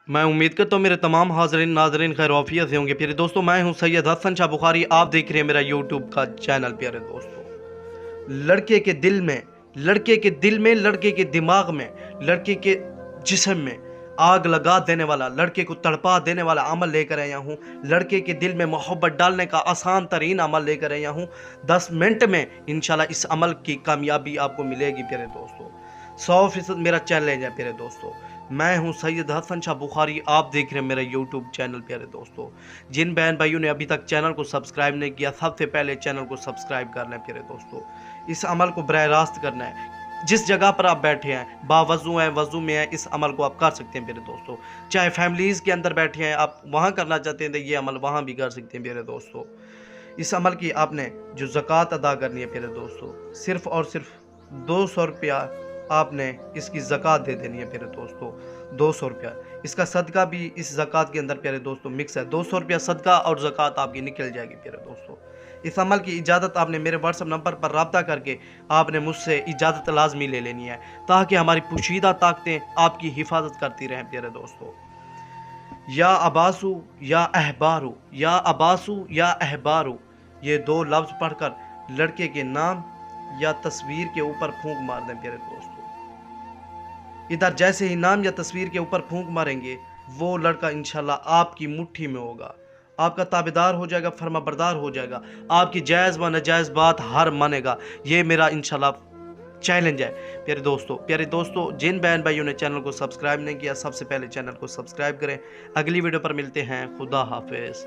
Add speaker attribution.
Speaker 1: मैं उम्मीद करता हूँ मेरे तमाम हाज़रीन नाज़रीन खैर आफियत से होंगे। प्यारे दोस्तों, मैं हूँ सैयद हसन शाह बुखारी, आप देख रहे हैं मेरा यूट्यूब का चैनल। प्यारे दोस्तों, लड़के के दिल में, लड़के के दिल में, लड़के के दिमाग में, लड़के के जिस्म में आग लगा देने वाला, लड़के को तड़पा देने वाला अमल लेकर आया हूँ। लड़के के दिल में मोहब्बत डालने का आसान तरीन अमल लेकर आया हूँ। 10 मिनट में इंशाल्लाह इस अमल की कामयाबी आपको मिलेगी। प्यारे दोस्तों, 100% मेरा चैलेंज है। प्यारे दोस्तों, मैं हूं सैयद हसन शाह बुखारी, आप देख रहे हैं मेरा यूट्यूब चैनल। प्यारे दोस्तों, जिन बहन भाइयों ने अभी तक चैनल को सब्सक्राइब नहीं किया, सबसे पहले चैनल को सब्सक्राइब कर लें। प्यारे दोस्तों, इस अमल को बराह रास्त करना है। जिस जगह पर आप बैठे हैं, बावजू हैं, वजू में हैं, इस अमल को आप कर सकते हैं। प्यारे दोस्तों, चाहे फैमिलीज़ के अंदर बैठे हैं, आप वहाँ करना चाहते हैं तो ये अमल वहाँ भी कर सकते हैं। प्यारे दोस्तों, इस अमल की आपने जो ज़कात अदा करनी है, प्यारे दोस्तों, सिर्फ़ और सिर्फ 200 रुपया आपने इसकी ज़कात दे देनी है। प्यारे दोस्तों, 200 रुपया। इसका सदका भी इस ज़कात के अंदर प्यारे दोस्तों मिक्स है। 200 रुपया सदका और ज़कात आपकी निकल जाएगी। प्यारे दोस्तों, इस अमल की इजाज़त आपने मेरे व्हाट्सएप नंबर पर राब्ता करके आपने मुझसे इजाज़त लाजमी ले लेनी है, ताकि हमारी पोशीदा ताकतें आपकी हिफाजत करती रहें। प्यारे दोस्तों, या अबासु या अहबारू, या अबासु या अहबारू, ये 2 लफ्ज़ पढ़कर लड़के के नाम या तस्वीर के ऊपर फूंक मार दें। प्यारे दोस्तों, इधर जैसे ही नाम या तस्वीर के ऊपर फूंक मारेंगे, वो लड़का इंशाल्लाह आपकी मुट्ठी में होगा, आपका ताबेदार हो जाएगा, फर्माबरदार हो जाएगा, आपकी जायज़ व नाजायज़ बात हर मानेगा। ये मेरा इंशाल्लाह चैलेंज है। प्यारे दोस्तों, जिन बहन भाइयों ने चैनल को सब्सक्राइब नहीं किया, सबसे पहले चैनल को सब्सक्राइब करें। अगली वीडियो पर मिलते हैं। खुदा हाफिज़।